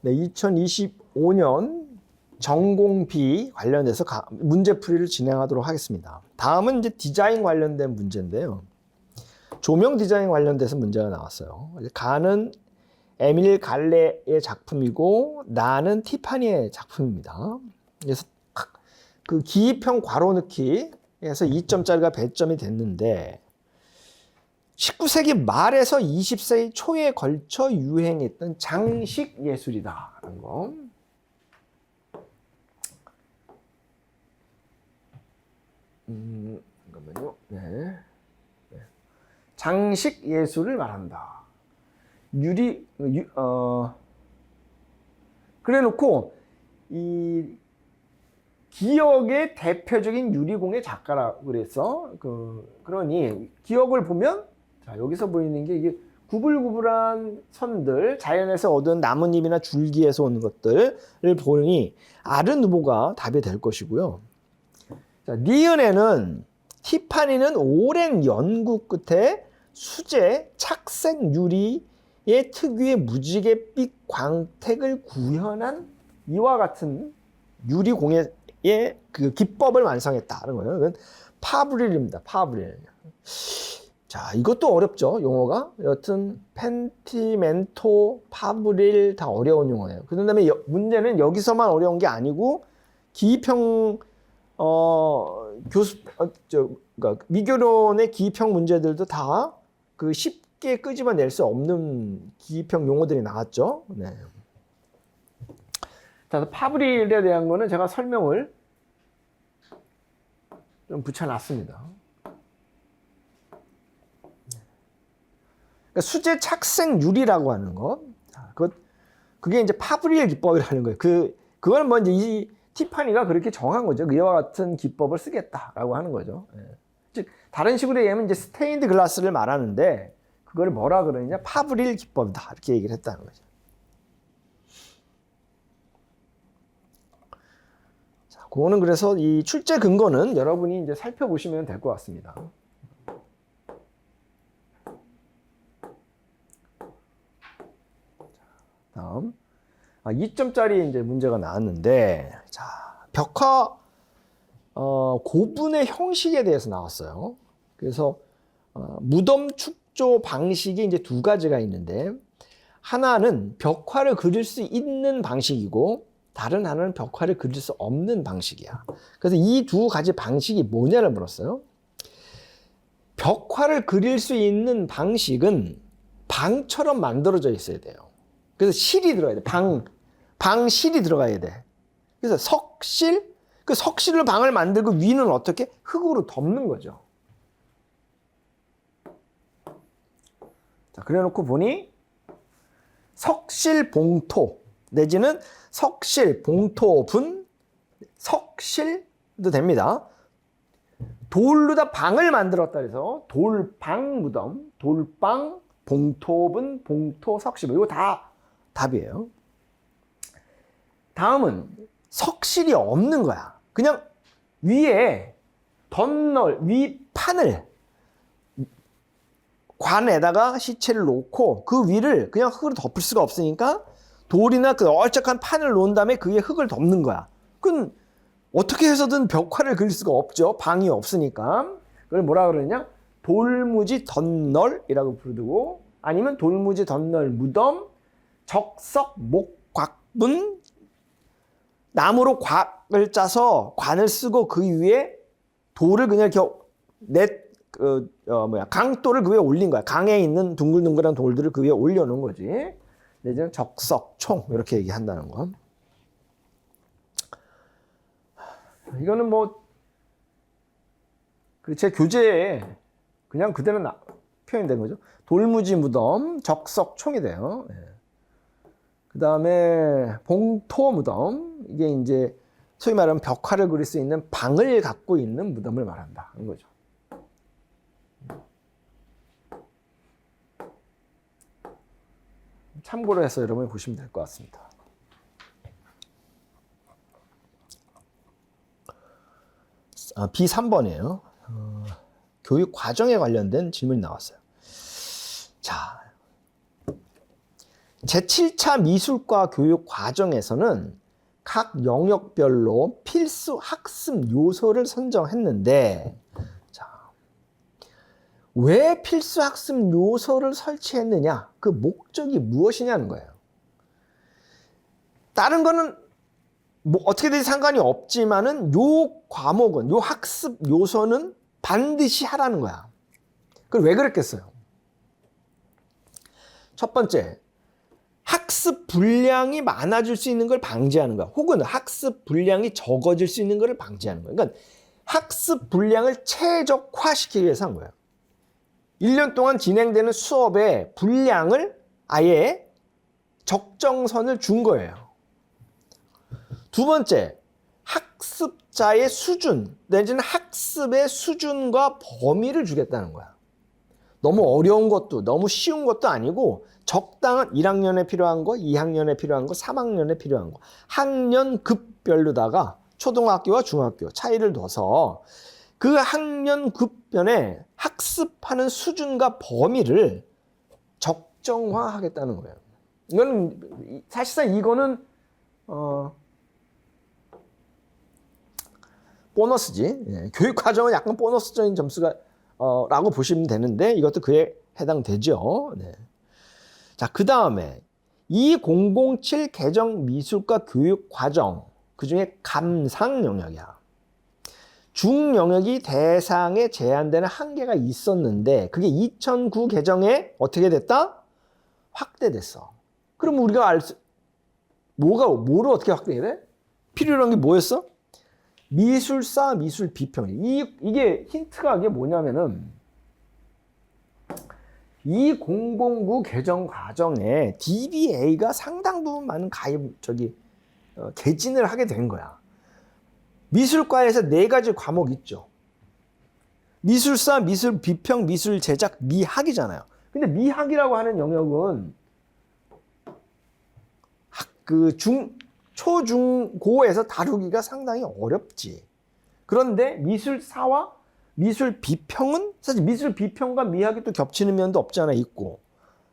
네, 2025년 전공 B 관련해서 문제풀이를 진행하도록 하겠습니다. 다음은 이제 디자인 관련된 문제인데요. 조명 디자인 관련돼서 문제가 나왔어요. 가는 에밀 갈레의 작품이고 나는 티파니의 작품입니다. 그래서 그 기입형 괄호 넣기에서 2점짜리가 배점이 됐는데 19세기 말에서 20세기 초에 걸쳐 유행했던 장식 예술이다라는 거. 잠깐만요. 네. 장식 예술을 말한다. 그래놓고 이 기역의 대표적인 유리공예 작가라고 그래서 그러니 기역을 보면 자, 여기서 보이는 게 이게 구불구불한 선들, 자연에서 얻은 나뭇잎이나 줄기에서 오는 것들을 보니 아르누보가 답이 될 것이고요. 자, 니은에는 티파니는 오랜 연구 끝에 수제 착색 유리의 특유의 무지갯빛 광택을 구현한 이와 같은 유리 공예의 그 기법을 완성했다는 거예요. 이건 파브릴입니다. 파브릴. 자, 이것도 어렵죠, 용어가. 여튼 펜티멘토, 파브릴 다 어려운 용어예요. 그다음에 문제는 여기서만 어려운 게 아니고 기입형 그러니까 미교론의 기입형 문제들도 다 그 쉽게 끄집어낼 수 없는 기입형 용어들이 나왔죠. 네. 자, 파브릴에 대한 거는 제가 설명을 좀 붙여놨습니다. 그러니까 수제 착색 유리라고 하는 것, 그게 이제 파브릴 기법이라는 거예요. 그거는 뭐 이제 이 티파니가 그렇게 정한 거죠. 이와 같은 기법을 쓰겠다라고 하는 거죠. 즉 다른 식으로 얘기하면 이제 스테인드 글라스를 말하는데 그걸 뭐라 그러느냐, 파브릴 기법이다 이렇게 얘기를 했다는 거죠. 자, 그거는 그래서 이 출제 근거는 여러분이 이제 살펴보시면 될 것 같습니다. 다음 2점짜리 이제 문제가 나왔는데, 자, 벽화 고분의 형식에 대해서 나왔어요. 그래서 무덤 축조 방식이 이제 두 가지가 있는데, 하나는 벽화를 그릴 수 있는 방식이고 다른 하나는 벽화를 그릴 수 없는 방식이야. 그래서 이 두 가지 방식이 뭐냐를 물었어요. 벽화를 그릴 수 있는 방식은 방처럼 만들어져 있어야 돼요. 그래서 실이 들어가야 돼. 방실이 들어가야 돼. 그래서 석실, 그 석실로 방을 만들고 위는 어떻게? 흙으로 덮는 거죠. 자, 그래 놓고 보니 석실 봉토 내지는 석실 봉토분, 석실도 됩니다. 돌로다 방을 만들었다 해서 돌방 무덤, 돌방, 봉토분, 봉토, 석실, 이거 다 답이에요. 다음은 석실이 없는 거야. 그냥 위에 위판을 관에다가 시체를 놓고 그 위를 그냥 흙으로 덮을 수가 없으니까 돌이나 그 얼쩍한 판을 놓은 다음에 그 위에 흙을 덮는 거야. 그건 어떻게 해서든 벽화를 그릴 수가 없죠. 방이 없으니까. 그걸 뭐라 그러냐? 돌무지 덧널이라고 부르고, 아니면 돌무지 덧널 무덤, 적석 목곽분, 나무로 곽을 짜서 관을 쓰고 그 위에 돌을 그냥 이렇게 강돌을 그 위에 올린 거야. 강에 있는 둥글둥글한 돌들을 그 위에 올려놓은 거지. 내지는 적석, 총 이렇게 얘기한다는 거. 이거는 뭐 그 제 교재에 그냥 그대로 표현된 거죠. 돌무지 무덤, 적석, 총이 돼요. 그 다음에 봉토 무덤, 이게 이제 소위 말하면 벽화를 그릴 수 있는 방을 갖고 있는 무덤을 말한다는 거죠. 참고로 해서 여러분이 보시면 될 것 같습니다. B3번이에요. 교육 과정에 관련된 질문이 나왔어요. 자, 제7차 미술과 교육 과정에서는 각 영역별로 필수 학습 요소를 선정했는데, 자, 왜 필수 학습 요소를 설치했느냐? 그 목적이 무엇이냐는 거예요. 다른 거는 뭐 어떻게든 상관이 없지만은 요 과목은, 요 학습 요소는 반드시 하라는 거야. 그럼 왜 그랬겠어요? 첫 번째, 학습 분량이 많아질 수 있는 걸 방지하는 거야. 혹은 학습 분량이 적어질 수 있는 걸 방지하는 거야. 그러니까 학습 분량을 최적화시키기 위해서 한 거예요. 1년 동안 진행되는 수업의 분량을 아예 적정선을 준 거예요. 두 번째, 학습자의 수준, 내지는 학습의 수준과 범위를 주겠다는 거야. 너무 어려운 것도 너무 쉬운 것도 아니고 적당한 1학년에 필요한 거, 2학년에 필요한 거, 3학년에 필요한 거, 학년급별로다가 초등학교와 중학교 차이를 둬서 그 학년급별에 학습하는 수준과 범위를 적정화하겠다는 거예요. 이건 사실상 이거는 보너스지. 예, 교육 과정은 약간 보너스적인 점수가 라고 보시면 되는데 이것도 그에 해당되죠. 네. 자, 그 다음에 2007 개정 미술과 교육 과정, 그 중에 감상 영역이야. 중 영역이 대상에 제한되는 한계가 있었는데 그게 2009 개정에 어떻게 됐다? 확대됐어. 그럼 우리가 뭐를 어떻게 확대해야 돼? 필요한 게 뭐였어? 미술사, 미술 비평. 이게 힌트가 이게 뭐냐면은 2009 개정 과정에 DBA가 상당 부분 많은 개진을 하게 된 거야. 미술과에서 4가지 과목 있죠. 미술사, 미술 비평, 미술 제작, 미학이잖아요. 근데 미학이라고 하는 영역은 초중고에서 다루기가 상당히 어렵지. 그런데 미술사와 미술 비평은 사실 미술 비평과 미학이 또 겹치는 면도 없지 않아 있고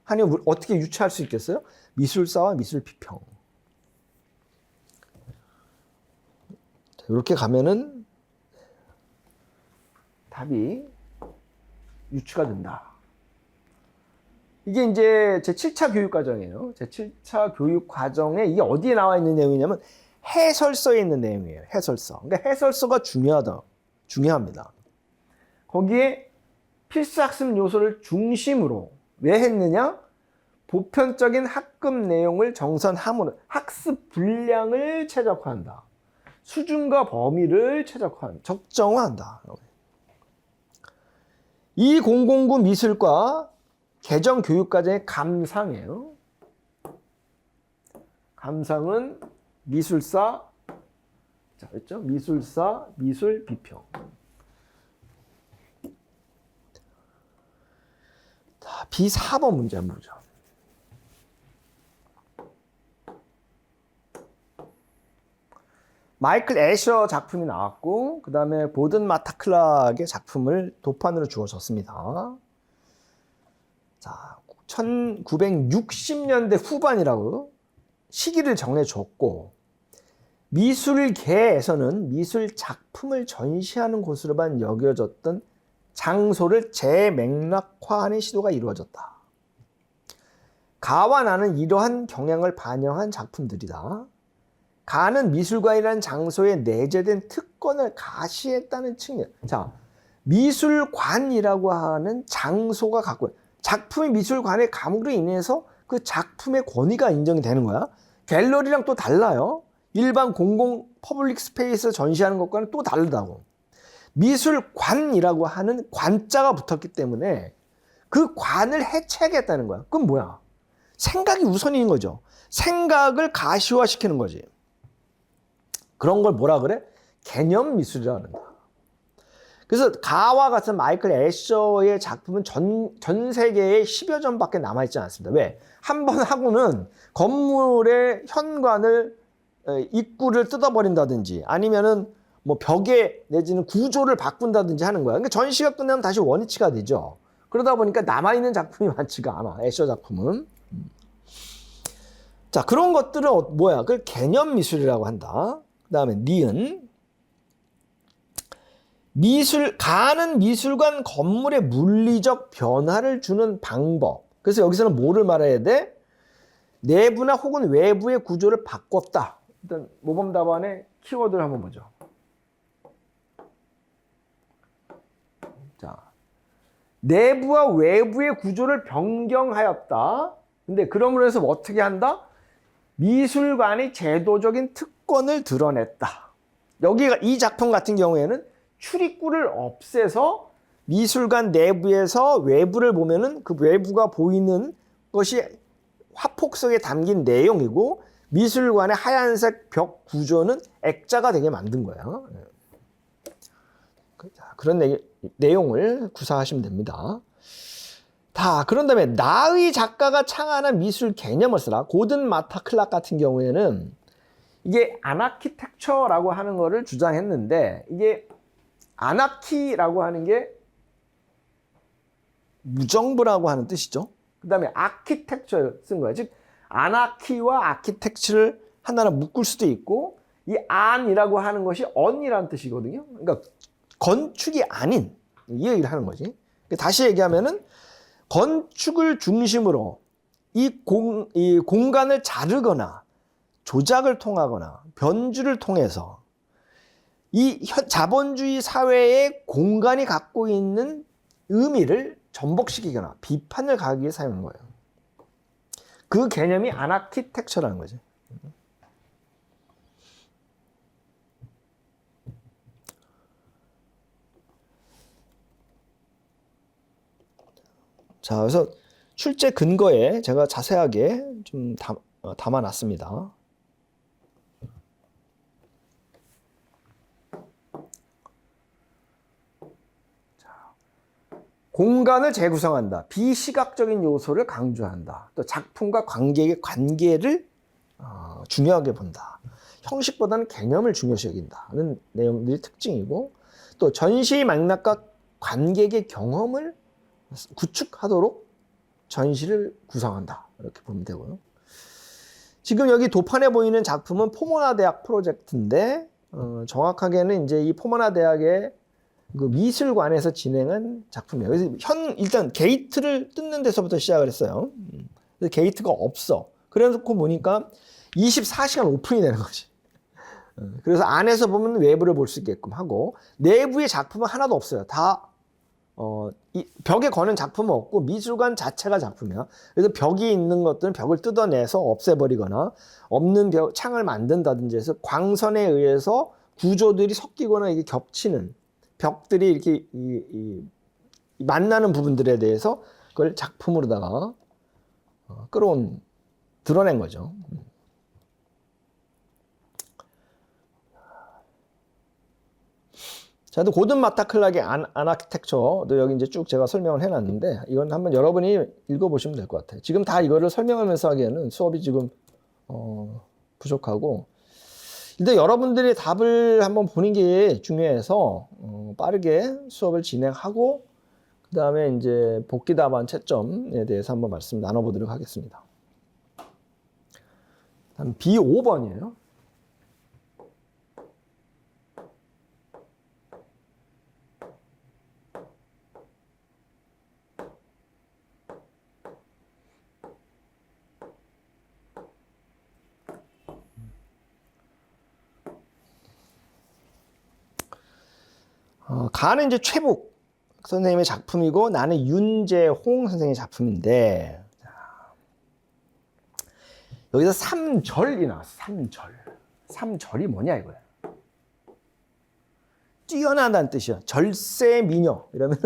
하니 어떻게 유추할 수 있겠어요? 미술사와 미술 비평. 이렇게 가면은 답이 유추가 된다. 이게 이제 제7차 교육 과정이에요. 제7차 교육 과정에 이게 어디에 나와 있는 내용이냐면 해설서에 있는 내용이에요. 해설서. 그러니까 해설서가 중요합니다. 거기에 필수학습 요소를 중심으로 왜 했느냐? 보편적인 학급 내용을 정선함으로 학습 분량을 최적화한다. 수준과 범위를 적정화한다. 2009 미술과 개정 교육과정의 감상이에요. 감상은 미술사, 자, 그렇죠? 미술사, 미술 비평. 자, B4번 문제 한번 보죠. 마이클 애셔 작품이 나왔고 그 다음에 보든 마타 클락의 작품을 도판으로 주어졌습니다. 자, 1960년대 후반이라고 시기를 정해줬고 미술계에서는 미술 작품을 전시하는 곳으로만 여겨졌던 장소를 재맥락화하는 시도가 이루어졌다. 가와 나는 이러한 경향을 반영한 작품들이다. 가는 미술관이라는 장소에 내재된 특권을 가시했다는 측면. 자, 미술관이라고 하는 장소가 갖고 작품이 미술관에 감으로 인해서 그 작품의 권위가 인정이 되는 거야. 갤러리랑 또 달라요. 일반 공공 퍼블릭 스페이스 전시하는 것과는 또 다르다고. 미술관이라고 하는 관자가 붙었기 때문에 그 관을 해체하겠다는 거야. 그건 뭐야? 생각이 우선인 거죠. 생각을 가시화시키는 거지. 그런 걸 뭐라 그래? 개념 미술이라는 거야. 그래서 가와 같은 마이클 애셔의 작품은 전 세계에 10여 점밖에 남아있지 않습니다. 왜? 한 번 하고는 건물의 현관을 입구를 뜯어버린다든지 아니면은 뭐 벽에 내지는 구조를 바꾼다든지 하는 거야. 그러니까 전시가 끝나면 다시 원위치가 되죠. 그러다 보니까 남아있는 작품이 많지가 않아. 애셔 작품은. 자, 그런 것들은 뭐야? 그걸 개념 미술이라고 한다. 그 다음에 니은. 가는 미술관 건물의 물리적 변화를 주는 방법. 그래서 여기서는 뭐를 말해야 돼? 내부나 혹은 외부의 구조를 바꿨다. 일단 모범 답안의 키워드를 한번 보죠. 자, 내부와 외부의 구조를 변경하였다. 근데 그러므로 해서 어떻게 한다? 미술관이 제도적인 특권을 드러냈다. 여기가 이 작품 같은 경우에는 출입구를 없애서 미술관 내부에서 외부를 보면은 그 외부가 보이는 것이 화폭 속에 담긴 내용이고 미술관의 하얀색 벽 구조는 액자가 되게 만든 거예요. 그런 내용을 구사하시면 됩니다. 그런 다음에 나의 작가가 창안한 미술 개념을 쓰라. 고든 마타 클락 같은 경우에는 이게 아나키텍처라고 하는 거를 주장했는데 이게 아나키라고 하는 게 무정부라고 하는 뜻이죠. 그 다음에 아키텍처를 쓴 거예요. 즉 아나키와 아키텍처를 하나로 묶을 수도 있고 이 안이라고 하는 것이 언이라는 뜻이거든요. 그러니까 건축이 아닌 이 얘기를 하는 거지. 다시 얘기하면은 건축을 중심으로 이 공간을 자르거나 조작을 통하거나 변주를 통해서 이 자본주의 사회의 공간이 갖고 있는 의미를 전복시키거나 비판을 가하기 위해 사용한 거예요. 그 개념이 아나키텍처라는 거죠. 자, 그래서 출제 근거에 제가 자세하게 좀 담아놨습니다. 공간을 재구성한다. 비시각적인 요소를 강조한다. 또 작품과 관객의 관계를 중요하게 본다. 형식보다는 개념을 중요시 여긴다는 내용들이 특징이고 또 전시의 맥락과 관객의 경험을 구축하도록 전시를 구성한다. 이렇게 보면 되고요. 지금 여기 도판에 보이는 작품은 포모나 대학 프로젝트인데 정확하게는 이제 이 포모나 대학의 그 미술관에서 진행한 작품이에요. 그래서 일단 게이트를 뜯는 데서부터 시작을 했어요. 게이트가 없어. 그래서 보니까 24시간 오픈이 되는 거지. 그래서 안에서 보면 외부를 볼 수 있게끔 하고 내부의 작품은 하나도 없어요. 다 이 벽에 거는 작품은 없고 미술관 자체가 작품이야. 그래서 벽이 있는 것들은 벽을 뜯어내서 없애버리거나 없는 창을 만든다든지 해서 광선에 의해서 구조들이 섞이거나 이게 겹치는 벽들이 이렇게 만나는 부분들에 대해서 그걸 작품으로다가 드러낸 거죠. 자, 또 고든 마타 클락의 아나키텍처도 여기 이제 쭉 제가 설명을 해놨는데 이건 한번 여러분이 읽어보시면 될 것 같아요. 지금 다 이거를 설명하면서 하기에는 수업이 지금 부족하고 일단 여러분들이 답을 한번 보는 게 중요해서 빠르게 수업을 진행하고 그 다음에 이제 복귀 답안 채점에 대해서 한번 말씀 나눠보도록 하겠습니다. 다음 B5번이에요. 가는 이제 최북 선생님의 작품이고 나는 윤재홍 선생님의 작품인데 여기서 삼절이 나왔어. 삼절이 뭐냐 이거야. 뛰어나다는 뜻이야. 절세 미녀 이러면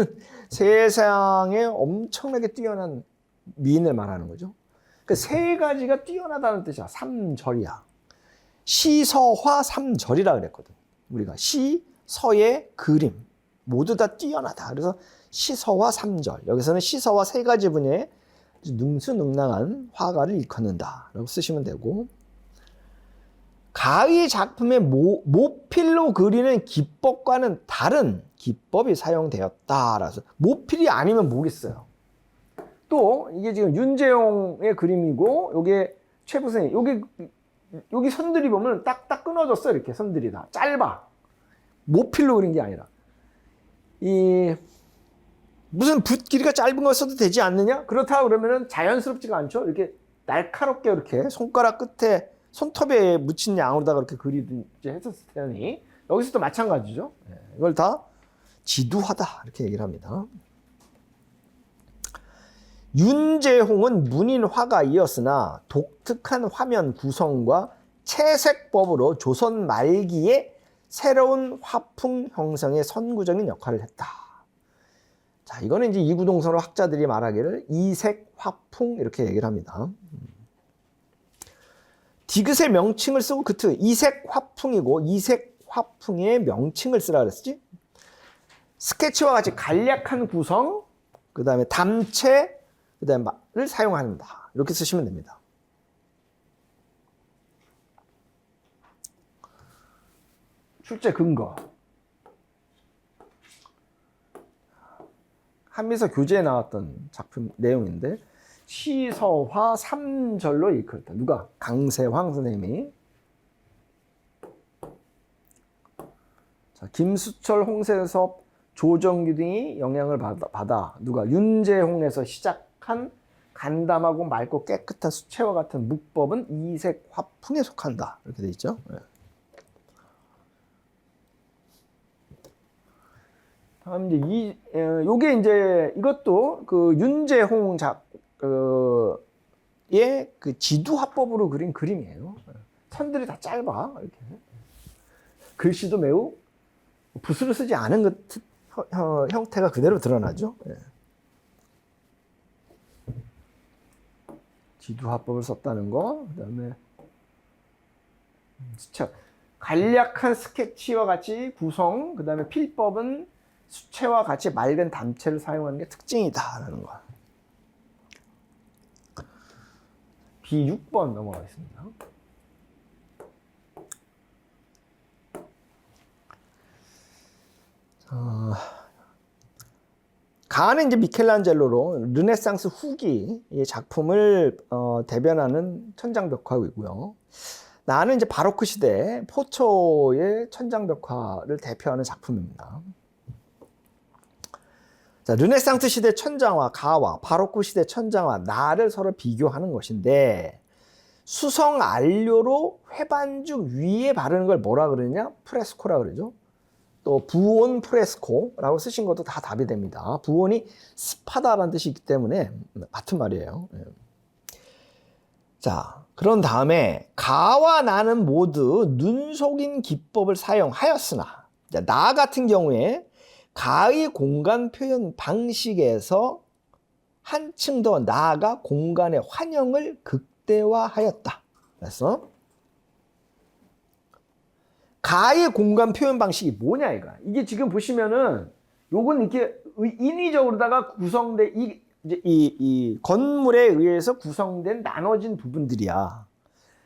세상에 엄청나게 뛰어난 미인을 말하는 거죠. 그 세 가지가 뛰어나다는 뜻이야. 삼절이야. 시서화 삼절이라 그랬거든. 우리가 시 서의 그림 모두 다 뛰어나다. 그래서 시서와 삼절. 여기서는 시서와 세 가지 분야의 능수능란한 화가를 일컫는다 라고 쓰시면 되고 가의 작품의 모필로 그리는 기법과는 다른 기법이 사용되었다. 라서 모필이 아니면 뭐겠어요. 또 이게 지금 윤재홍의 그림이고 이게 수채부선이 여기 선들이 보면 딱딱 끊어졌어. 이렇게 선들이 다 짧아. 모필로 그린 게 아니라 무슨 붓 길이가 짧은 걸 써도 되지 않느냐? 그렇다 그러면은 자연스럽지가 않죠. 이렇게 날카롭게 이렇게 손가락 끝에 손톱에 묻힌 양으로다가 이렇게 그리든지 했었을 테니 여기서도 마찬가지죠. 이걸 다 지두하다 이렇게 얘기를 합니다. 윤재홍은 문인 화가이었으나 독특한 화면 구성과 채색법으로 조선 말기에 새로운 화풍 형성의 선구적인 역할을 했다. 자, 이거는 이제 이구동성으로 학자들이 말하기를 이색 화풍 이렇게 얘기를 합니다. 디귿의 명칭을 쓰고 이색 화풍이고 이색 화풍의 명칭을 쓰라 그랬지. 스케치와 같이 간략한 구성, 그 다음에 담체, 그 다음에 를 사용한다. 이렇게 쓰시면 됩니다. 출제 근거. 한미서 교재에 나왔던 작품 내용인데 시서화 3절로 일컬었다. 누가? 강세황 선생님이. 자, 김수철, 홍세섭, 조정규 등이 영향을 받아 누가? 윤재홍에서 시작한 간담하고 맑고 깨끗한 수채화 같은 묵법은 이색 화풍에 속한다. 이렇게 돼 있죠. 네. 다음 이제 요게 이제 이것도 그 윤재홍 의 그 지두 화법으로 그린 그림이에요. 선들이 다 짧아 이렇게. 글씨도 매우 붓으로 쓰지 않은 것 형태가 그대로 드러나죠. 예. 지두 화법을 썼다는 거, 그다음에 간략한 스케치와 같이 구성, 그다음에 필법은 수채와 같이 맑은 담체를 사용하는 게 특징이다라는 거. B6번 넘어가겠습니다. 가는 이제 미켈란젤로로 르네상스 후기 이 작품을 대변하는 천장벽화이고요. 나는 이제 바로크 시대 포초의 천장벽화를 대표하는 작품입니다. 자, 르네상스 시대 천장화 가와 바로크 시대 천장화 나를 서로 비교하는 것인데 수성 안료로 회반죽 위에 바르는 걸 뭐라 그러냐? 프레스코라 그러죠. 또 부온 프레스코라고 쓰신 것도 다 답이 됩니다. 부온이 습하다라는 뜻이 있기 때문에 같은 말이에요. 자, 그런 다음에 가와 나는 모두 눈속인 기법을 사용하였으나 나 같은 경우에 가의 공간 표현 방식에서 한층 더 나아가 공간의 환영을 극대화하였다. 그래서 가의 공간 표현 방식이 뭐냐 이거. 이게 지금 보시면은 요건 이렇게 인위적으로다가 구성된 이 건물에 의해서 구성된 나눠진 부분들이야.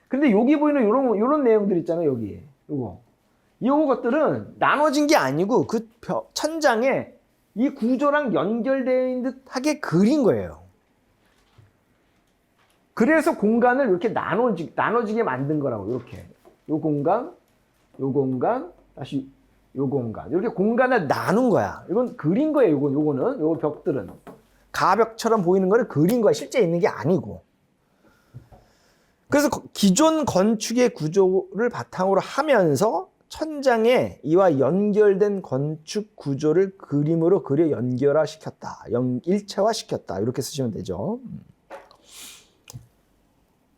근데 여기 보이는 요런 내용들 있잖아요. 여기 요것들은 나눠진 게 아니고 그 천장에 이 구조랑 연결되어 있는 듯하게 그린 거예요. 그래서 공간을 이렇게 나눠지게 만든 거라고. 이렇게 요 공간, 다시 요 공간. 이렇게 공간을 나눈 거야. 이건 그린 거예요. 요거는 요 벽들은 가벽처럼 보이는 거를 그린 거야. 실제 있는 게 아니고. 그래서 기존 건축의 구조를 바탕으로 하면서 천장에 이와 연결된 건축 구조를 그림으로 그려 연결화시켰다. 일체화시켰다. 이렇게 쓰시면 되죠.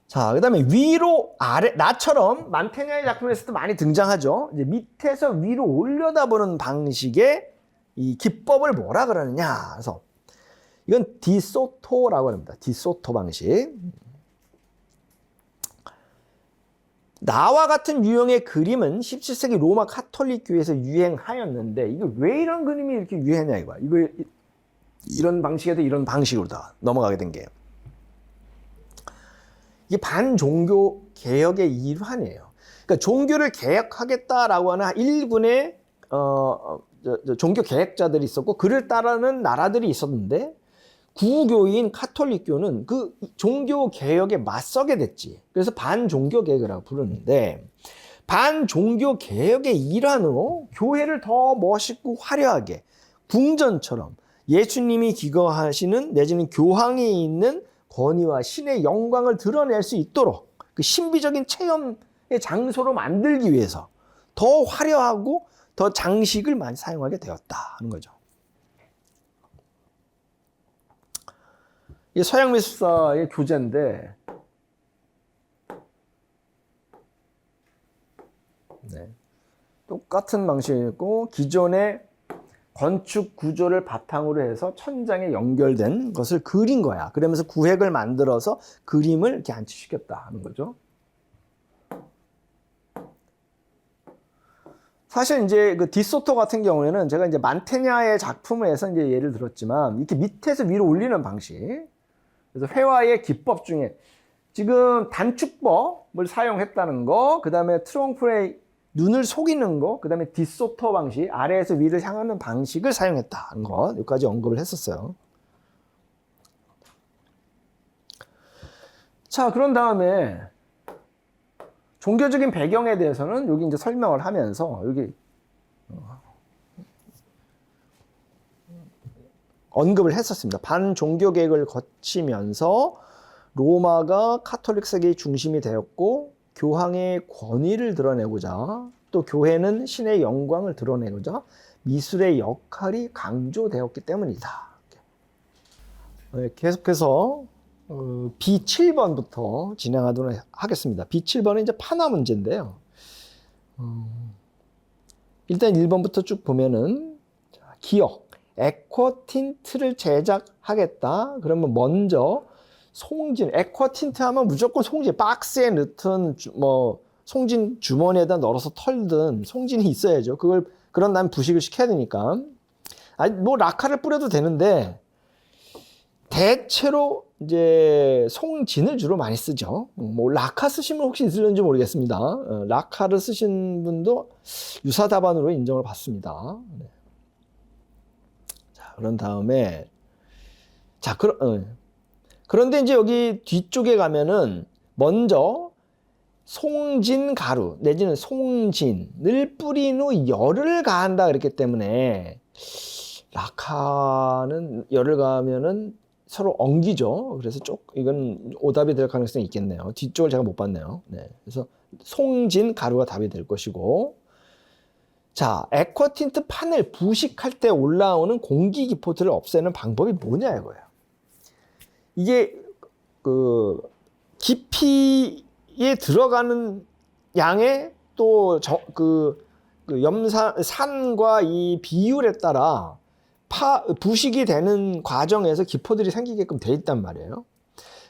자, 그 다음에 위로 아래, 나처럼 만테냐의 작품에서도 많이 등장하죠. 이제 밑에서 위로 올려다보는 방식의 이 기법을 뭐라 그러느냐. 그래서 이건 디소토라고 합니다. 디소토 방식. 나와 같은 유형의 그림은 17세기 로마 카톨릭 교회에서 유행하였는데 이거 왜 이런 그림이 이렇게 유행했냐 이거야. 이거 이런 방식에도 이런 방식으로 다 넘어가게 된 게. 이게 반종교 개혁의 일환이에요. 그러니까 종교를 개혁하겠다라고 하는 일군의 종교 개혁자들이 있었고 그를 따르는 나라들이 있었는데 구교인 카톨릭교는 그 종교 개혁에 맞서게 됐지. 그래서 반종교 개혁이라고 부르는데, 반종교 개혁의 일환으로 교회를 더 멋있고 화려하게 궁전처럼 예수님이 기거하시는 내지는 교황에 있는 권위와 신의 영광을 드러낼 수 있도록 그 신비적인 체험의 장소로 만들기 위해서 더 화려하고 더 장식을 많이 사용하게 되었다 하는 거죠. 이게 서양 미술사의 교재인데, 네. 똑같은 방식이고 기존의 건축 구조를 바탕으로 해서 천장에 연결된 것을 그린 거야. 그러면서 구획을 만들어서 그림을 이렇게 안치시켰다 하는 거죠. 사실 이제 그 디소토 같은 경우에는 제가 이제 만테냐의 작품을 해서 이제 예를 들었지만, 이렇게 밑에서 위로 올리는 방식. 그래서 회화의 기법 중에 지금 단축법을 사용했다는 거, 그 다음에 트롱프의 눈을 속이는 거, 그 다음에 디소토 방식, 아래에서 위를 향하는 방식을 사용했다는 거, 여기까지 언급을 했었어요. 자, 그런 다음에 종교적인 배경에 대해서는 여기 이제 설명을 하면서 여기 언급을 했었습니다. 반종교 개혁을 거치면서 로마가 카톨릭 세계의 중심이 되었고, 교황의 권위를 드러내고자, 또 교회는 신의 영광을 드러내고자 미술의 역할이 강조되었기 때문이다. 계속해서 B7번부터 진행하도록 하겠습니다. B7번은 이제 파나 문제인데요. 일단 1번부터 쭉 보면은, 기억, 액화 틴트를 제작하겠다. 그러면 먼저 송진, 액화 틴트 하면 무조건 송진, 박스에 넣든 뭐 송진 주머니에다 널어서 털든 송진이 있어야죠. 그런 다음에 부식을 시켜야 되니까. 아니, 뭐 라카를 뿌려도 되는데 대체로 이제 송진을 주로 많이 쓰죠. 뭐 라카 쓰신 분 혹시 있을는지 모르겠습니다. 라카를 쓰신 분도 유사 답안으로 인정을 받습니다. 네. 자, 그런 다음에 그런데 이제 여기 뒤쪽에 가면은 먼저 송진 가루 내지는 송진을 뿌린 후 열을 가한다 그랬기 때문에, 라카는 열을 가하면은 서로 엉기죠. 그래서 이건 오답이 될 가능성이 있겠네요. 뒤쪽을 제가 못 봤네요. 네. 그래서 송진 가루가 답이 될 것이고, 자, 액화 틴트 판을 부식할 때 올라오는 공기 기포들을 없애는 방법이 뭐냐 이거예요. 이게 그 깊이에 들어가는 양의 또 산과 이 비율에 따라 부식이 되는 과정에서 기포들이 생기게끔 돼 있단 말이에요.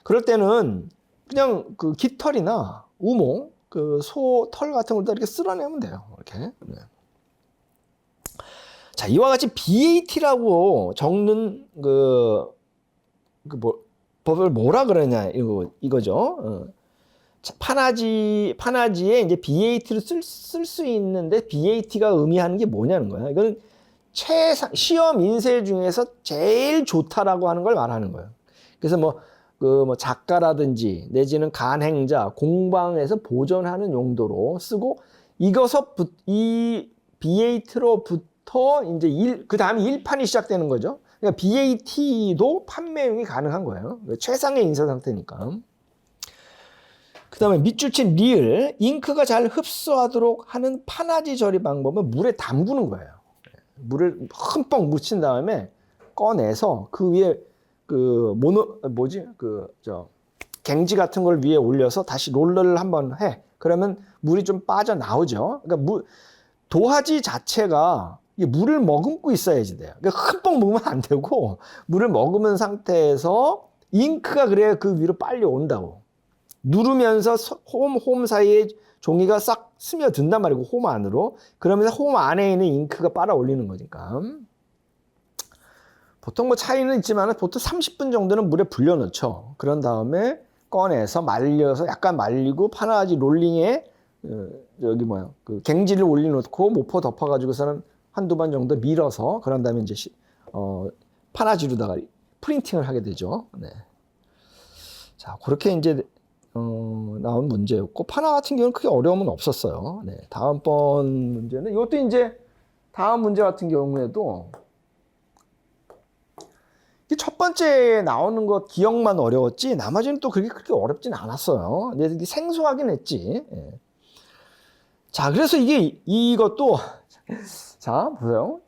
그럴 때는 그냥 그 깃털이나 우모, 그 소 털 같은 걸로 이렇게 쓸어내면 돼요. 이렇게. 네. 자, 이와 같이 BAT라고 적는 법을 뭐라 그러냐 이거죠. 파나지에 이제 BAT를 쓸 수 있는데, BAT가 의미하는 게 뭐냐는 거야. 이건 시험 인쇄 중에서 제일 좋다라고 하는 걸 말하는 거예요. 그래서 뭐 작가라든지 내지는 간행자, 공방에서 보존하는 용도로 쓰고, 이 BAT로부터 이제 그 다음에 1판이 시작되는 거죠. 그러니까 BAT도 판매용이 가능한 거예요. 최상의 인쇄 상태니까. 그 다음에 밑줄 친 리을, 잉크가 잘 흡수하도록 하는 파나지 처리 방법은 물에 담그는 거예요. 물을 흠뻑 묻힌 다음에 꺼내서 그 위에 갱지 같은 걸 위에 올려서 다시 롤러를 한번 해. 그러면 물이 좀 빠져나오죠. 그러니까 도화지 자체가 물을 머금고 있어야지 돼요. 그러니까 흠뻑 먹으면 안 되고, 물을 머금은 상태에서 잉크가 그래야 그 위로 빨리 온다고. 누르면서 홈 사이에 종이가 싹 스며든단 말이고, 홈 안으로. 그러면서 홈 안에 있는 잉크가 빨아 올리는 거니까. 보통 뭐 차이는 있지만 보통 30분 정도는 물에 불려 넣죠. 그런 다음에 꺼내서 말려서 약간 말리고, 파나지 롤링에 그 갱지를 올려놓고 모포 덮어가지고서는 한두 번 정도 밀어서, 그런 다음에 이제 파나지로다가 프린팅을 하게 되죠. 네. 자, 그렇게 이제 나온 문제였고 파나 같은 경우는 크게 어려움은 없었어요. 네. 다음번 문제는 이것도 이제 다음 문제 같은 경우에도 첫 번째 나오는 것 기억만 어려웠지 나머지는 또 그렇게 어렵진 않았어요. 근데 이게 생소하긴 했지. 예. 자, 그래서 이것도 자 보세요.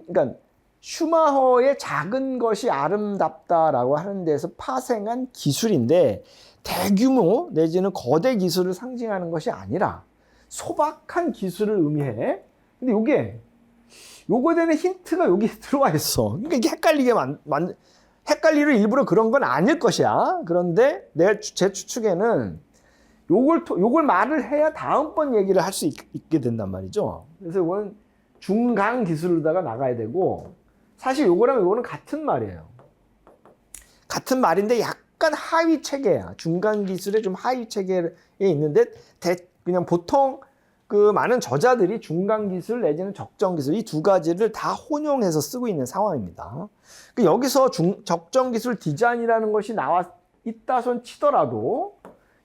그러니까 슈마허의 작은 것이 아름답다라고 하는 데서 파생한 기술인데 대규모 내지는 거대 기술을 상징하는 것이 아니라 소박한 기술을 의미해. 근데 요거에 대한 힌트가 여기 들어와 있어. 그러니까 이게 헷갈리를 일부러 그런 건 아닐 것이야. 그런데 제 추측에는 요걸 말을 해야 다음번 얘기를 할 수 있게 된단 말이죠. 그래서 이건 중강 기술로다가 나가야 되고 사실 요거랑 요거는 같은 말이에요. 같은 말인데 약간 하위 체계야. 중간 기술의 좀 하위 체계에 있는데 그냥 보통 그 많은 저자들이 중간 기술 내지는 적정 기술 이 두 가지를 다 혼용해서 쓰고 있는 상황입니다. 여기서 적정 기술 디자인이라는 것이 나와 있다 손 치더라도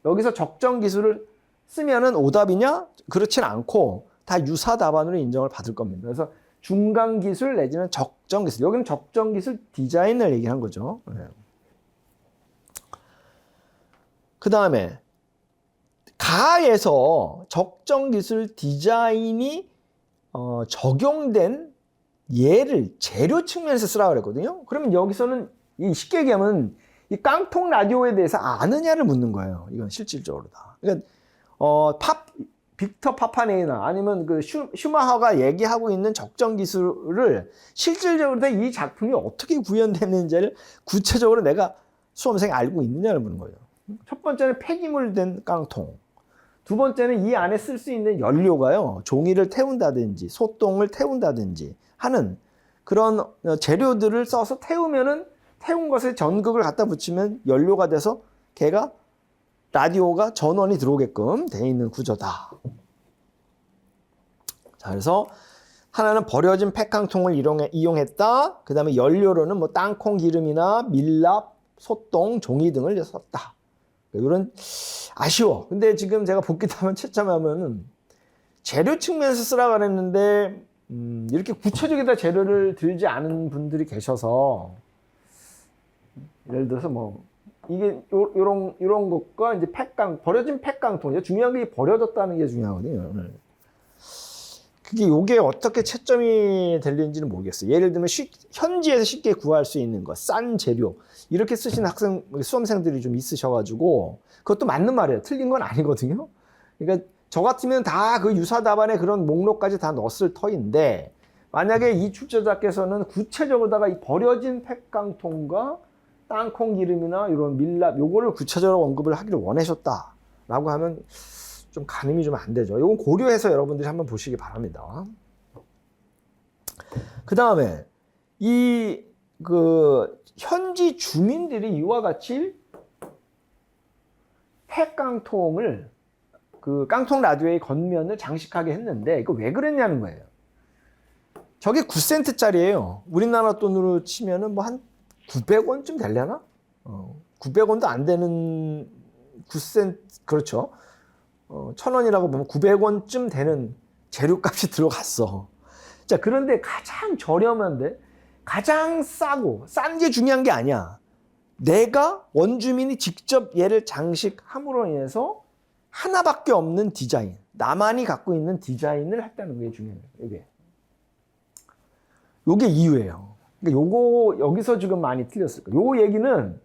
여기서 적정 기술을 쓰면은 오답이냐? 그렇진 않고 다 유사 답안으로 인정을 받을 겁니다. 그래서 중간 기술 내지는 적정 기술. 여기는 적정 기술 디자인을 얘기한 거죠. 네. 그 다음에 가에서 적정 기술 디자인이 적용된 예를 재료 측면에서 쓰라고 그랬거든요. 그러면 여기서는 쉽게 얘기하면 이 깡통 라디오에 대해서 아느냐를 묻는 거예요. 이건 실질적으로 다. 그러니까 빅터 파파네이나 아니면 그 슈마허가 얘기하고 있는 적정 기술을 실질적으로 이 작품이 어떻게 구현됐는지를 구체적으로 내가 수험생이 알고 있느냐를 묻는 거예요. 첫 번째는 폐기물 된 깡통. 두 번째는 이 안에 쓸 수 있는 연료가요. 종이를 태운다든지 소똥을 태운다든지 하는 그런 재료들을 써서 태운 것에 전극을 갖다 붙이면 연료가 돼서 라디오가 전원이 들어오게끔 돼 있는 구조다. 자, 그래서 하나는 버려진 폐깡통을 이용했다. 그 다음에 연료로는 뭐 땅콩 기름이나 밀랍, 소똥, 종이 등을 썼다. 이런 아쉬워. 근데 지금 제가 복귀하면 채점하면은 재료 측면에서 쓰라고 그랬는데 이렇게 구체적이다 재료를 들지 않은 분들이 계셔서 예를 들어서 뭐 이게 요런 것과 이제 버려진 폐깡통 중요한 게 버려졌다는 게 중요하거든요. 그게 요게 어떻게 채점이 될는지는 모르겠어요. 예를 들면 현지에서 쉽게 구할 수 있는 거, 싼 재료 이렇게 쓰신 수험생들이 좀 있으셔가지고 그것도 맞는 말이에요. 틀린 건 아니거든요. 그러니까 저 같으면 다 그 유사 답안에 그런 목록까지 다 넣었을 터인데 만약에 이 출제자께서는 구체적으로다가 이 버려진 폐깡통과 땅콩 기름이나 이런 밀랍 요거를 구체적으로 언급을 하기를 원하셨다라고 하면 좀 가늠이 좀 안 되죠. 이건 고려해서 여러분들이 한번 보시기 바랍니다. 그 다음에 현지 주민들이 이와 같이 폐깡통을 그 깡통 라디오의 겉면을 장식하게 했는데 이거 왜 그랬냐는 거예요. 저게 9센트짜리예요. 우리나라 돈으로 치면은 뭐 한 900원쯤 되려나? 900원도 안 되는 9센트 그렇죠. 1,000원이라고 보면 900원쯤 되는 재료값이 들어갔어. 자, 그런데 가장 저렴한데 가장 싼 게 중요한 게 아니야. 내가 원주민이 직접 얘를 장식함으로 인해서 하나밖에 없는 디자인, 나만이 갖고 있는 디자인을 했다는 게 중요해요. 요게 이유예요. 그러니까 여기서 지금 많이 틀렸을 거예요. 요 얘기는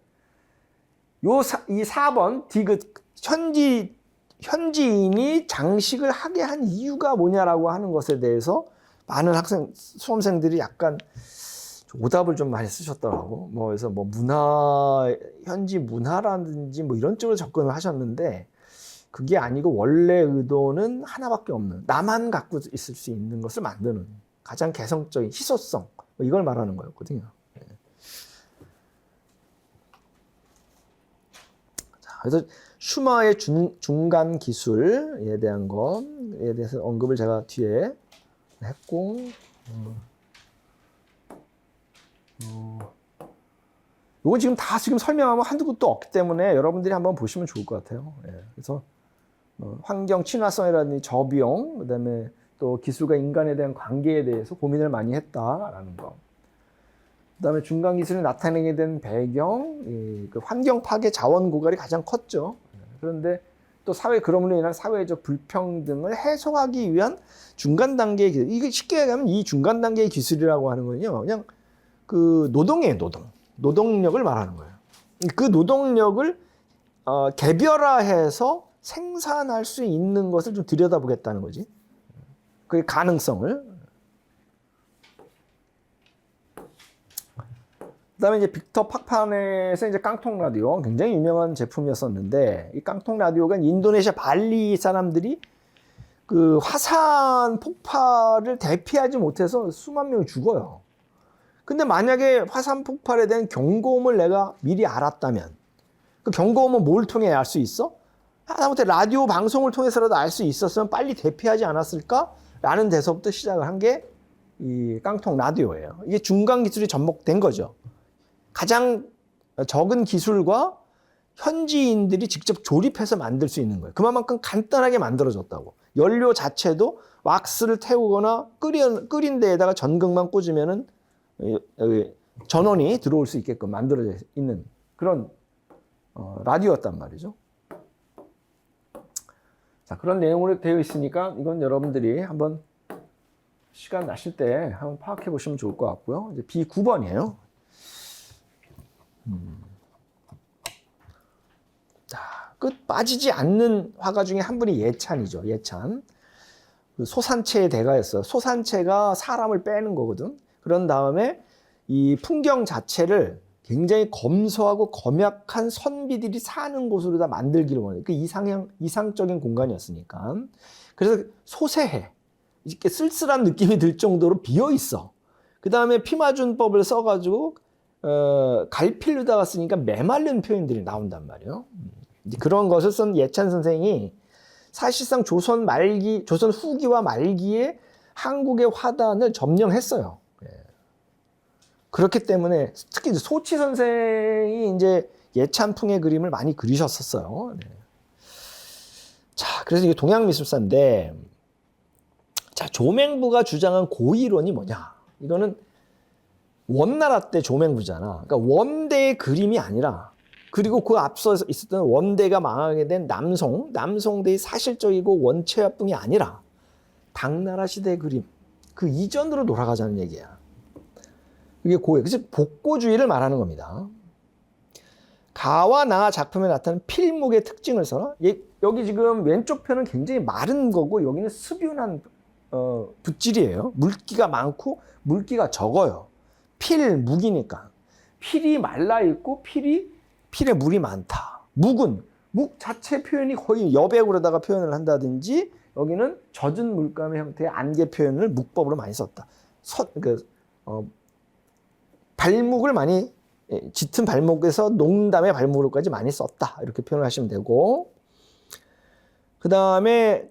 이 4번 디귿 현지인이 장식을 하게 한 이유가 뭐냐라고 하는 것에 대해서 많은 수험생들이 약간 오답을 좀 많이 쓰셨더라고. 그래서 현지 문화라든지 이런 쪽으로 접근을 하셨는데 그게 아니고 원래 의도는 하나밖에 없는 나만 갖고 있을 수 있는 것을 만드는 가장 개성적인 희소성 이걸 말하는 거였거든요. 자, 그래서 슈마의 중간 기술에 대한 것에 대해서 언급을 제가 뒤에 했고 이거 지금 다 지금 설명하면 한두 곳도 없기 때문에 여러분들이 한번 보시면 좋을 것 같아요. 예. 그래서 환경 친화성이라든지 저비용, 그다음에 또 기술과 인간에 대한 관계에 대해서 고민을 많이 했다라는 거. 그다음에 중간 기술이 나타내게 된 배경, 그 환경 파괴 자원 고갈이 가장 컸죠. 그런데 또 그럼으로 인한 사회적 불평등을 해소하기 위한 중간 단계의 기술. 이게 쉽게 얘기하면 이 중간 단계의 기술이라고 하는 거는요, 그냥 그 노동이에요, 노동력을 말하는 거예요. 그 노동력을 개별화해서 생산할 수 있는 것을 좀 들여다보겠다는 거지. 그 가능성을. 그다음에 이제 빅터 팍판에서 이제 깡통 라디오 굉장히 유명한 제품이었었는데, 이 깡통 라디오가 인도네시아 발리 사람들이 그 화산 폭발을 대피하지 못해서 수만 명이 죽어요. 근데 만약에 화산 폭발에 대한 경고음을 내가 미리 알았다면, 그 경고음은 뭘 통해 알 수 있어? 하다못해 라디오 방송을 통해서라도 알 수 있었으면 빨리 대피하지 않았을까? 라는 데서부터 시작을 한 게 이 깡통 라디오예요. 이게 중간 기술이 접목된 거죠. 가장 적은 기술과 현지인들이 직접 조립해서 만들 수 있는 거예요. 그만큼 간단하게 만들어졌다고. 연료 자체도 왁스를 태우거나 끓인 데에다가 전극만 꽂으면은 전원이 들어올 수 있게끔 만들어져 있는 그런 라디오였단 말이죠. 자, 그런 내용으로 되어 있으니까 이건 여러분들이 한번 시간 나실 때 한번 파악해 보시면 좋을 것 같고요. 이제 B9번이에요. 자, 끝 빠지지 않는 화가 중에 한 분이 예찬이죠. 예찬. 그 소산체의 대가였어요. 소산체가 사람을 빼는 거거든. 그런 다음에 이 풍경 자체를 굉장히 검소하고 검약한 선비들이 사는 곳으로 다 만들기를 원해요. 그 이상적인 공간이었으니까. 그래서 소세해. 이렇게 쓸쓸한 느낌이 들 정도로 비어 있어. 그 다음에 피마준법을 써가지고 갈필로다가 쓰니까 메마른 표현들이 나온단 말이에요. 그런 것을 쓴 예찬 선생이 사실상 조선 후기와 말기에 한국의 화단을 점령했어요. 그렇기 때문에 특히 이제 소치 선생이 이제 예찬풍의 그림을 많이 그리셨었어요. 자, 그래서 이게 동양미술사인데, 자, 조맹부가 주장한 고이론이 뭐냐? 이거는 원나라 때 조맹부잖아. 그러니까 원대의 그림이 아니라, 그리고 그 앞서 있었던 원대가 망하게 된 남송대의 사실적이고 원체화뿐이 아니라 당나라 시대의 그림, 그 이전으로 돌아가자는 얘기야. 그게 고예. 그래서 복고주의를 말하는 겁니다. 가와 나 작품에 나타나는 필목의 특징을 써라. 여기 지금 왼쪽 편은 굉장히 마른 거고 여기는 습윤한 붓질이에요. 물기가 많고 물기가 적어요. 묵이니까. 필이 말라 있고 필에 물이 많다. 묵 자체 표현이 거의 여백으로다가 표현을 한다든지, 여기는 젖은 물감의 형태의 안개 표현을 묵법으로 많이 썼다. 발목을 많이, 짙은 발목에서 농담의 발목으로까지 많이 썼다. 이렇게 표현을 하시면 되고, 그 다음에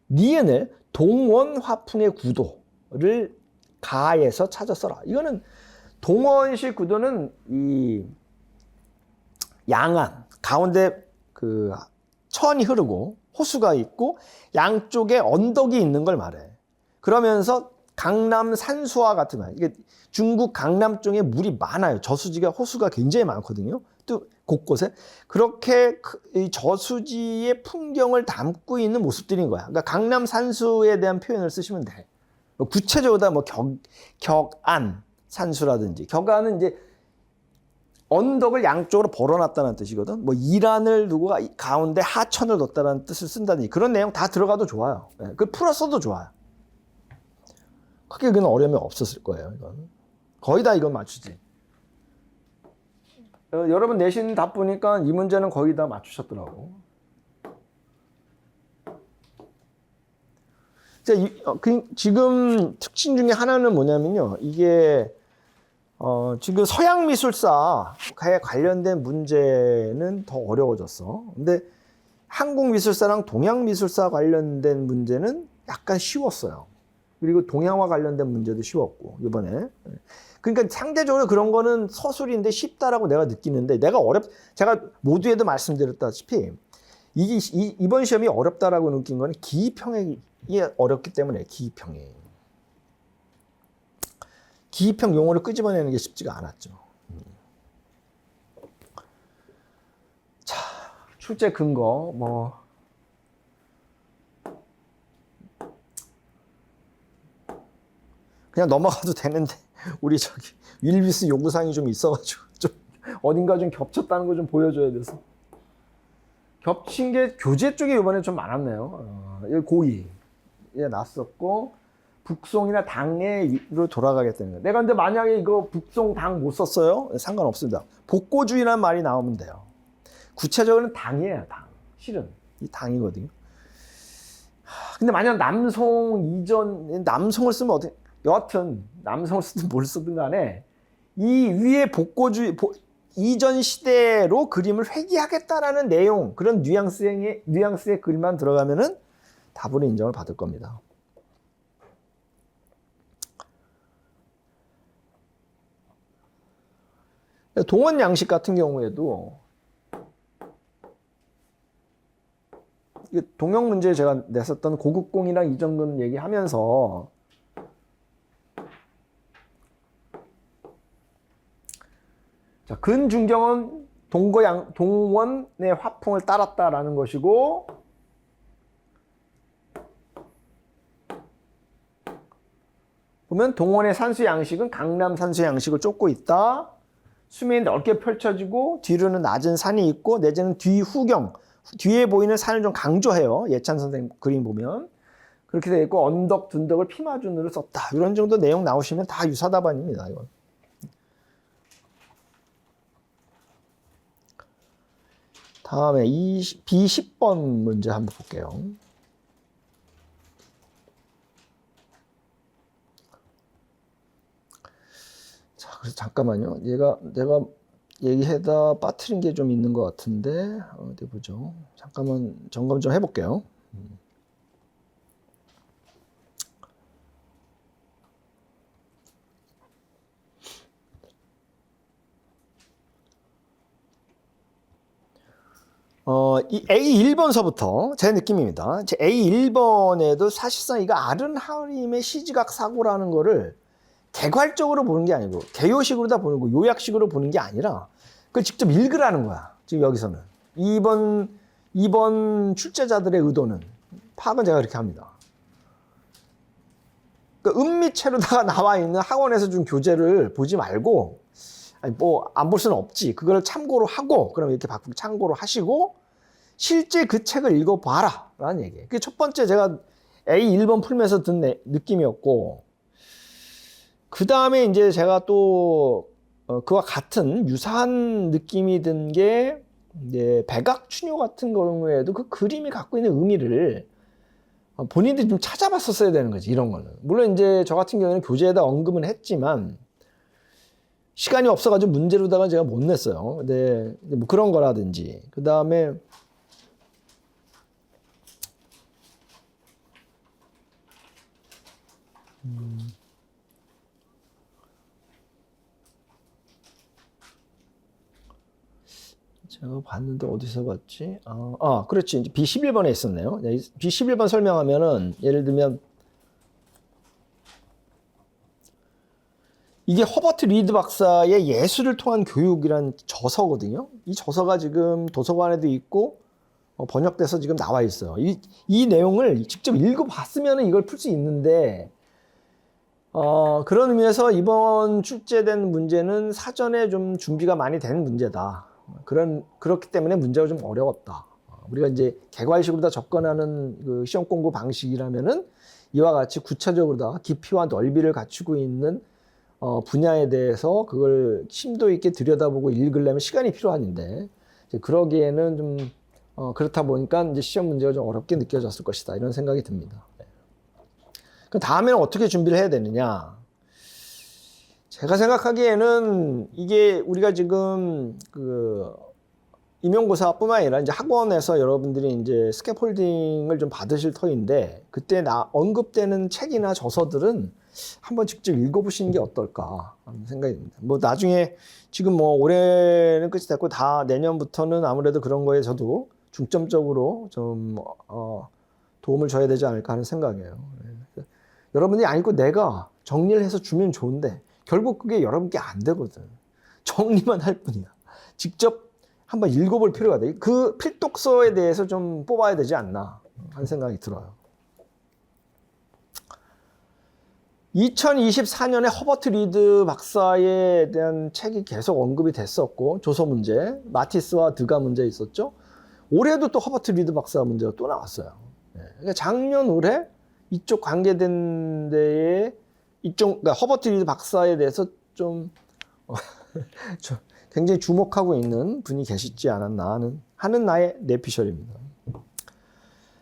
니은을 동원 화풍의 구도를 가에서 찾아 써라. 이거는 동원식 구도는 이 양안 가운데 그 천이 흐르고 호수가 있고 양쪽에 언덕이 있는 걸 말해. 그러면서 강남 산수와 같은 거. 이게 중국 강남 쪽에 물이 많아요. 저수지가, 호수가 굉장히 많거든요. 또 곳곳에. 그렇게 이 저수지의 풍경을 담고 있는 모습들인 거야. 그러니까 강남 산수에 대한 표현을 쓰시면 돼. 구체적으로 격안 산수라든지. 격안은 이제 언덕을 양쪽으로 벌어놨다는 뜻이거든. 이란을 두고 가운데 하천을 뒀다는 뜻을 쓴다든지 그런 내용 다 들어가도 좋아요. 그 풀었어도 좋아요. 크게 그건 어려움이 없었을 거예요. 이건 거의 다 이건 맞추지. 여러분 내신 답 보니까 이 문제는 거의 다 맞추셨더라고. 지금 특징 중에 하나는 뭐냐면요. 이게 지금 서양 미술사에 관련된 문제는 더 어려워졌어. 근데 한국 미술사랑 동양 미술사 관련된 문제는 약간 쉬웠어요. 그리고 동양화 관련된 문제도 쉬웠고, 이번에. 그러니까 상대적으로 그런 거는 서술인데 쉽다라고 내가 느끼는데 제가 모두에도 말씀드렸다시피 이번 시험이 어렵다라고 느낀 거는 기입형이 어렵기 때문에 기입형 용어를 끄집어내는 게 쉽지가 않았죠. 자, 출제 근거 그냥 넘어가도 되는데 우리 윌비스 요구사항이 좀 있어가지고 좀 어딘가 좀 겹쳤다는 거 좀 보여줘야 돼서 겹친 게 교재 쪽에 이번에 좀 많았네요. 여기 고2에 났었고 북송이나 당해로 돌아가겠다는 거예요. 내가 근데 만약에 이거 북송 당 못 썼어요? 상관없습니다. 복고주의라는 말이 나오면 돼요. 구체적으로는 당이에요. 당. 실은 이 당이거든요. 근데 만약 남송을 쓰면 어떻게? 여하튼 남성을 쓰든 뭘 쓰든 간에 이 위에 복고주의 이전 시대로 그림을 회귀하겠다라는 내용, 그런 뉘앙스의 글만 들어가면은 답으로 인정을 받을 겁니다. 동원 양식 같은 경우에도 동영 문제 제가 냈었던 고급공이랑 이정근 얘기하면서 자, 근중경은 동원의 화풍을 따랐다라는 것이고 보면 동원의 산수 양식은 강남 산수 양식을 쫓고 있다. 수면이 넓게 펼쳐지고 뒤로는 낮은 산이 있고 내지는 뒤후경, 뒤에 보이는 산을 좀 강조해요. 예찬 선생님 그림 보면 그렇게 되어 있고 언덕, 둔덕을 피마준으로 썼다. 이런 정도 내용 나오시면 다 유사답안입니다. 이건. 다음에 B10번 문제 한번 볼게요. 자, 그래서 잠깐만요. 내가 얘기해다 빠뜨린 게 좀 있는 것 같은데 어디 보죠. 잠깐만 점검 좀 해볼게요. 이 A1번서부터 제 느낌입니다. 제 A1번에도 사실상 이거 아른하림의 시지각 사고라는 거를 개괄적으로 보는 게 아니고 개요식으로 다 보는 거, 요약식으로 보는 게 아니라 그걸 직접 읽으라는 거야. 지금 여기서는 2번 출제자들의 의도는 파악은 제가 그렇게 합니다. 그러니까 은미체로다가 나와 있는 학원에서 준 교재를 보지 말고 안 볼 수는 없지. 그걸 참고로 하고, 그럼 이렇게 바꾸고 참고로 하시고, 실제 그 책을 읽어봐라. 라는 얘기예요. 그게 첫 번째 제가 A1번 풀면서 든 느낌이었고, 그 다음에 이제 제가 또, 그와 같은 유사한 느낌이 든 게, 이제 백악춘요 같은 경우에도 그 그림이 갖고 있는 의미를 본인들이 좀 찾아봤었어야 되는 거지, 이런 거는. 물론 이제 저 같은 경우에는 교재에다 언급은 했지만, 시간이 없어가지고 문제로다가 제가 못 냈어요. 근데 뭐 그런 거라든지. 그 다음에 제가 봤는데 어디서 봤지? 그렇지. 이제 B11번에 있었네요. B11번 설명하면은 예를 들면 이게 허버트 리드 박사의 예술을 통한 교육이란 저서거든요. 이 저서가 지금 도서관에도 있고 번역돼서 지금 나와 있어요. 이 내용을 직접 읽어봤으면 이걸 풀 수 있는데 그런 의미에서 이번 출제된 문제는 사전에 좀 준비가 많이 된 문제다. 그렇기 때문에 문제가 좀 어려웠다. 우리가 이제 개괄식으로 다 접근하는 그 시험 공부 방식이라면은 이와 같이 구체적으로 다 깊이와 넓이를 갖추고 있는 분야에 대해서 그걸 심도 있게 들여다보고 읽으려면 시간이 필요한데 그러기에는 좀 그렇다 보니까 이제 시험 문제가 좀 어렵게 느껴졌을 것이다 이런 생각이 듭니다. 그 다음에는 어떻게 준비를 해야 되느냐? 제가 생각하기에는 이게 우리가 지금 그 임용고사뿐만 아니라 이제 학원에서 여러분들이 이제 스캐폴딩을 좀 받으실 터인데 그때 언급되는 책이나 저서들은 한번 직접 읽어보시는 게 어떨까 하는 생각이 듭니다. 뭐 나중에 지금 뭐 올해는 끝이 됐고 다 내년부터는 아무래도 그런 거에 저도 중점적으로 좀 도움을 줘야 되지 않을까 하는 생각이에요. 여러분이 안 읽고 내가 정리를 해서 주면 좋은데 결국 그게 여러분께 안 되거든. 정리만 할 뿐이야. 직접 한번 읽어볼 필요가 돼. 그 필독서에 대해서 좀 뽑아야 되지 않나 하는 생각이 들어요. 2024년에 허버트 리드 박사에 대한 책이 계속 언급이 됐었고, 조서 문제, 마티스와 드가 문제 있었죠. 올해도 또 허버트 리드 박사 문제가 또 나왔어요. 그러니까 작년 올해 이쪽 관계된 데에 그러니까 허버트 리드 박사에 대해서 좀 굉장히 주목하고 있는 분이 계시지 않았나 하는 나의 내피셜입니다.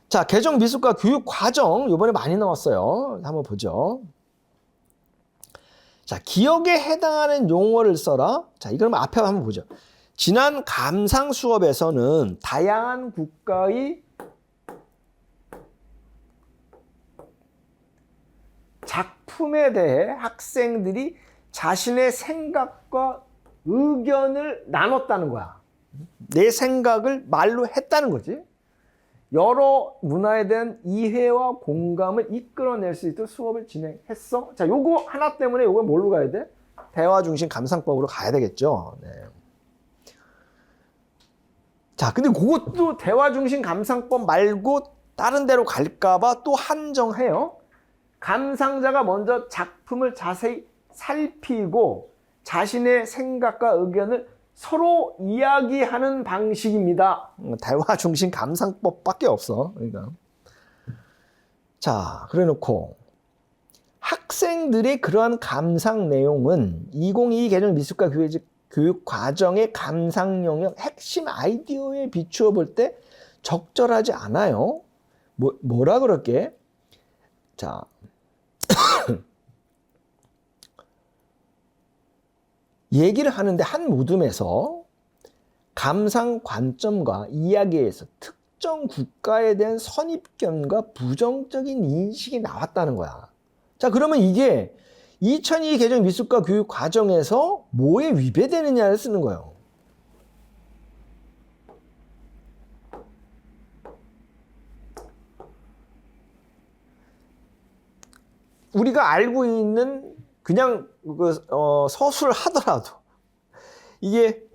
자, 개정 미술과 교육 과정 이번에 많이 나왔어요. 한번 보죠. 자, 기억에 해당하는 용어를 써라. 자, 이걸 앞에 한번 보죠. 지난 감상 수업에서는 다양한 국가의 작품에 대해 학생들이 자신의 생각과 의견을 나눴다는 거야. 내 생각을 말로 했다는 거지. 여러 문화에 대한 이해와 공감을 이끌어낼 수 있도록 수업을 진행했어. 자, 요거 하나 때문에 요거 뭘로 가야 돼? 대화 중심 감상법으로 가야 되겠죠. 네. 자, 근데 그것도 대화 중심 감상법 말고 다른 데로 갈까봐 또 한정해요. 감상자가 먼저 작품을 자세히 살피고 자신의 생각과 의견을 서로 이야기하는 방식입니다. 대화 중심 감상법밖에 없어. 그러니까. 자, 그래 놓고 학생들의 그러한 감상 내용은 2022 개정 미술과 교육 과정의 감상 영역 핵심 아이디어에 비추어 볼 때 적절하지 않아요. 뭐라 그럴게? 자, 얘기를 하는데 한 무덤에서 감상 관점과 이야기에서 특정 국가에 대한 선입견과 부정적인 인식이 나왔다는 거야. 자, 그러면 이게 2002 개정 미술과 교육 과정에서 뭐에 위배되느냐를 쓰는 거예요. 우리가 알고 있는 그냥 서술을 하더라도 이게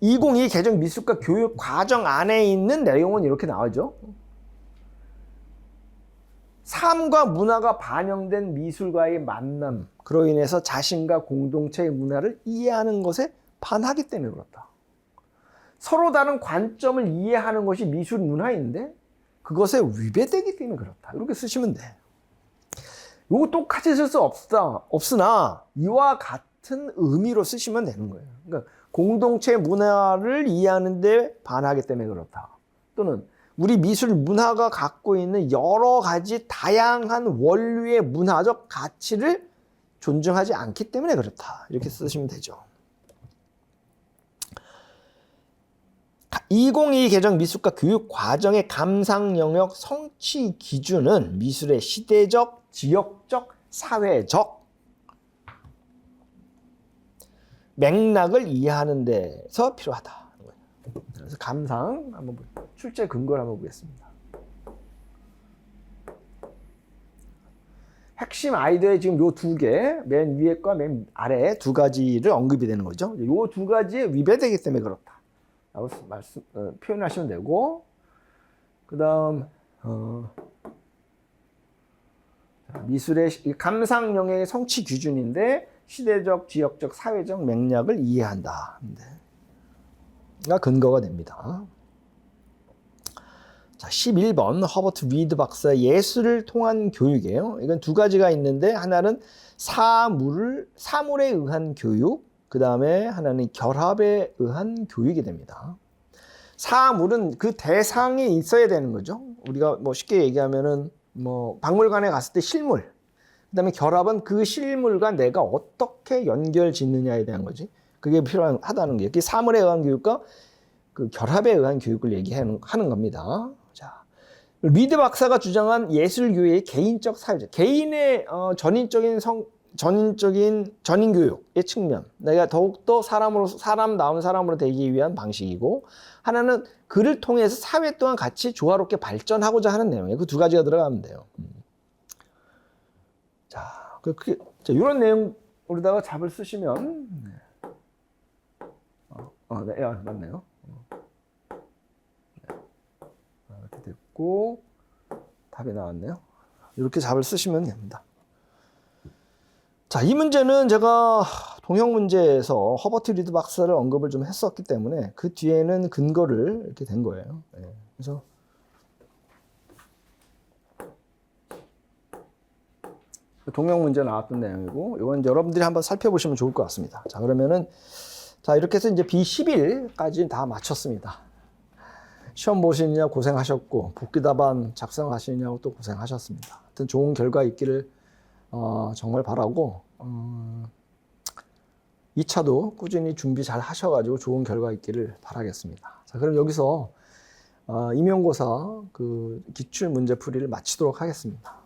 2022 개정 미술과 교육 과정 안에 있는 내용은 이렇게 나오죠. 삶과 문화가 반영된 미술과의 만남, 그로 인해서 자신과 공동체의 문화를 이해하는 것에 반하기 때문에 그렇다. 서로 다른 관점을 이해하는 것이 미술 문화인데 그것에 위배되기 때문에 그렇다. 이렇게 쓰시면 돼. 요거 똑같이 쓸 수 없으나 이와 같은 의미로 쓰시면 되는 거예요. 그러니까 공동체 문화를 이해하는 데 반하기 때문에 그렇다. 또는 우리 미술 문화가 갖고 있는 여러 가지 다양한 원류의 문화적 가치를 존중하지 않기 때문에 그렇다. 이렇게 쓰시면 되죠. 2022 개정 미술과 교육 과정의 감상 영역 성취 기준은 미술의 시대적, 지역적, 사회적 맥락을 이해하는 데서 필요하다. 그래서 감상 한번 출제 근거를 한번 보겠습니다. 핵심 아이디어의 지금 요 두 개, 맨 위에과 맨 아래 두 가지를 언급이 되는 거죠. 요 두 가지에 위배되기 때문에 그렇다. 라고 표현하시면 되고, 그 다음, 미술의 감상 영역의 성취 기준인데, 시대적, 지역적, 사회적 맥락을 이해한다. 가 근거가 됩니다. 자, 11번 허버트 리드 박사의 예술을 통한 교육이에요. 이건 두 가지가 있는데 하나는 사물에 의한 교육, 그 다음에 하나는 결합에 의한 교육이 됩니다. 사물은 그 대상이 있어야 되는 거죠. 우리가 뭐 쉽게 얘기하면은 뭐 박물관에 갔을 때 실물, 그 다음에 결합은 그 실물과 내가 어떻게 연결 짓느냐에 대한 거지. 그게 필요하다는 게, 사물에 의한 교육과 그 결합에 의한 교육을 얘기하는 겁니다. 자, 리드 박사가 주장한 예술교육의 개인적 사유죠. 개인의 전인적인 전인교육의 측면. 내가 더욱더 사람다운 사람으로 되기 위한 방식이고, 하나는 그를 통해서 사회 또한 같이 조화롭게 발전하고자 하는 내용이에요. 그 두 가지가 들어가면 돼요. 자, 이런 내용으로다가 답을 쓰시면, 네, 맞네요. 이렇게 됐고, 답이 나왔네요. 이렇게 답을 쓰시면 됩니다. 자, 이 문제는 제가 동형 문제에서 허버트 리드 박사를 언급을 좀 했었기 때문에 그 뒤에는 근거를 이렇게 된 거예요. 네. 그래서 동형 문제 나왔던 내용이고, 이건 여러분들이 한번 살펴보시면 좋을 것 같습니다. 자, 그러면은 이렇게 해서 이제 B11까지 다 마쳤습니다. 시험 보시느냐 고생하셨고, 복귀답안 작성하시느냐고 또 고생하셨습니다. 하여튼 좋은 결과 있기를 정말 바라고, 2차도 꾸준히 준비 잘 하셔가지고 좋은 결과 있기를 바라겠습니다. 자, 그럼 여기서 임용고사 그 기출 문제 풀이를 마치도록 하겠습니다.